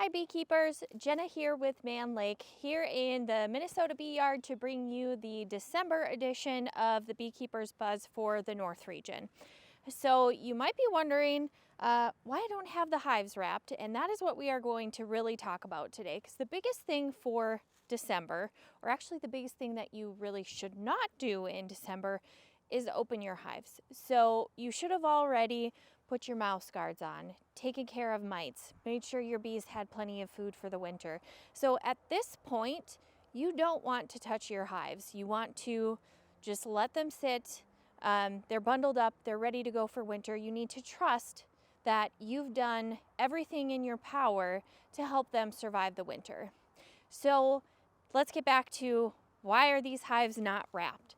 Hi beekeepers, Jenna here with Mann Lake here in the Minnesota Bee Yard to bring you the December edition of the Beekeepers Buzz for the North region. So you might be wondering why I don't have the hives wrapped, and that is what we are going to really talk about today, because the biggest thing for December, or actually the biggest thing that you really should not do in December, is open your hives. So you should have already put your mouse guards on, taken care of mites, made sure your bees had plenty of food for the winter. So at this point, you don't want to touch your hives. You want to just let them sit. They're bundled up, they're ready to go for winter. You need to trust that you've done everything in your power to help them survive the winter. So let's get back to why are these hives not wrapped?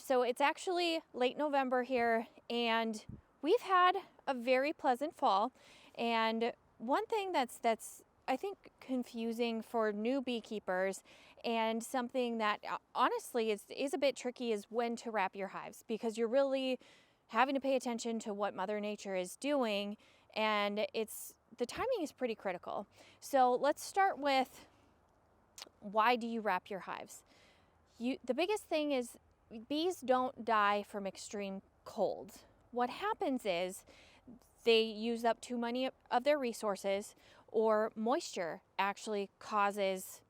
So it's actually late November here, and we've had a very pleasant fall. And one thing that's I think confusing for new beekeepers, and something that honestly is a bit tricky, is when to wrap your hives, because you're really having to pay attention to what Mother Nature is doing, and the timing is pretty critical. So let's start with, why do you wrap your hives? The biggest thing is bees don't die from extreme cold. What happens is they use up too many of their resources, or moisture actually causes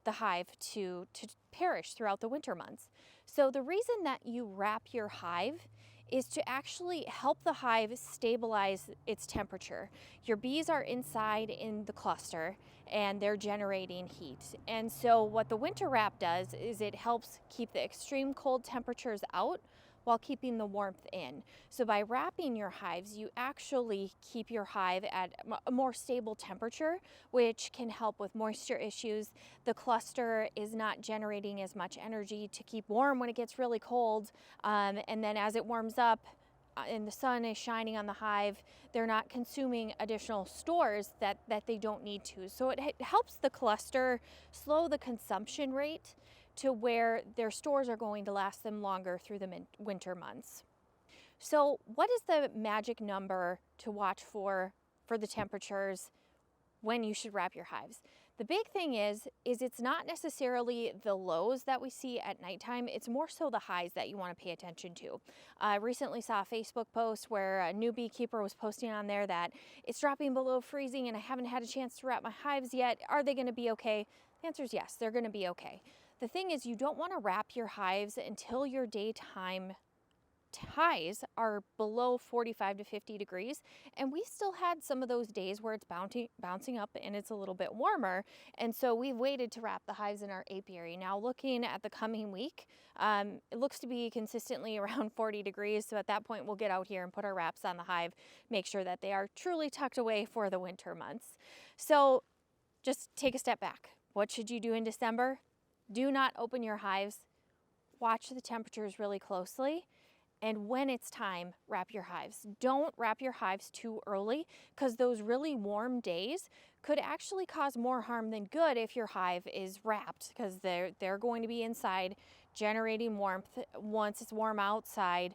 the hive to perish throughout the winter months. So the reason that you wrap your hive is to actually help the hive stabilize its temperature. Your bees are inside in the cluster and they're generating heat. And so what the winter wrap does is it helps keep the extreme cold temperatures out while keeping the warmth in. So by wrapping your hives, you actually keep your hive at a more stable temperature, which can help with moisture issues. The cluster is not generating as much energy to keep warm when it gets really cold. And then as it warms up and the sun is shining on the hive, they're not consuming additional stores that they don't need to. So it helps the cluster slow the consumption rate to where their stores are going to last them longer through the winter months. So what is the magic number to watch for the temperatures when you should wrap your hives? The big thing is it's not necessarily the lows that we see at nighttime, it's more so the highs that you want to pay attention to. I recently saw a Facebook post where a new beekeeper was posting on there that it's dropping below freezing and I haven't had a chance to wrap my hives yet. Are they going to be okay? The answer is yes, they're going to be okay. The thing is, you don't want to wrap your hives until your daytime highs are below 45 to 50 degrees, and we still had some of those days where it's bouncing up and it's a little bit warmer, and so we've waited to wrap the hives in our apiary. Now looking at the coming week, it looks to be consistently around 40 degrees, so at that point we'll get out here and put our wraps on the hive, make sure that they are truly tucked away for the winter months. So just take a step back. What should you do in December? Do not open your hives. Watch the temperatures really closely. And when it's time, wrap your hives. Don't wrap your hives too early, because those really warm days could actually cause more harm than good if your hive is wrapped, because they're going to be inside generating warmth. Once it's warm outside,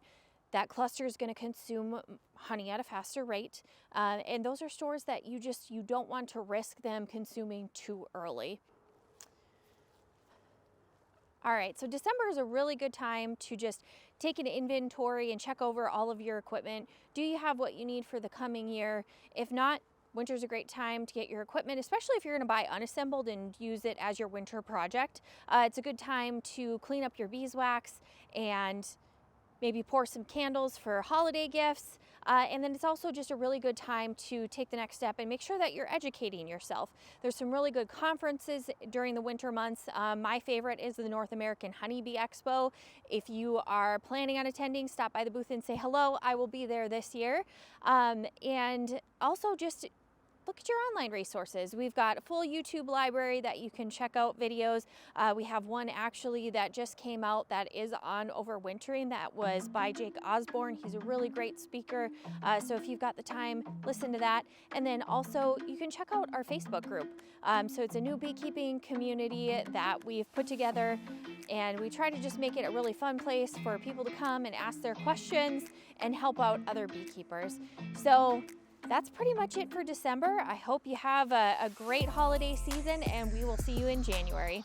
that cluster is going to consume honey at a faster rate. And those are stores that you don't want to risk them consuming too early. All right, so December is a really good time to just take an inventory and check over all of your equipment. Do you have what you need for the coming year? If not, winter's a great time to get your equipment, especially if you're gonna buy unassembled and use it as your winter project. It's a good time to clean up your beeswax and maybe pour some candles for holiday gifts. And then it's also just a really good time to take the next step and make sure that you're educating yourself. There's some really good conferences during the winter months. My favorite is the North American Honeybee Expo. If you are planning on attending, stop by the booth and say hello. I will be there this year. And also just look at your online resources. We've got a full YouTube library that you can check out videos. We have one actually that just came out that is on overwintering. That was by Jake Osborne. He's a really great speaker. So if you've got the time, listen to that. And then also you can check out our Facebook group. So it's a new beekeeping community that we've put together, and we try to just make it a really fun place for people to come and ask their questions and help out other beekeepers. So That's pretty much it for December. I hope you have a great holiday season, and we will see you in January.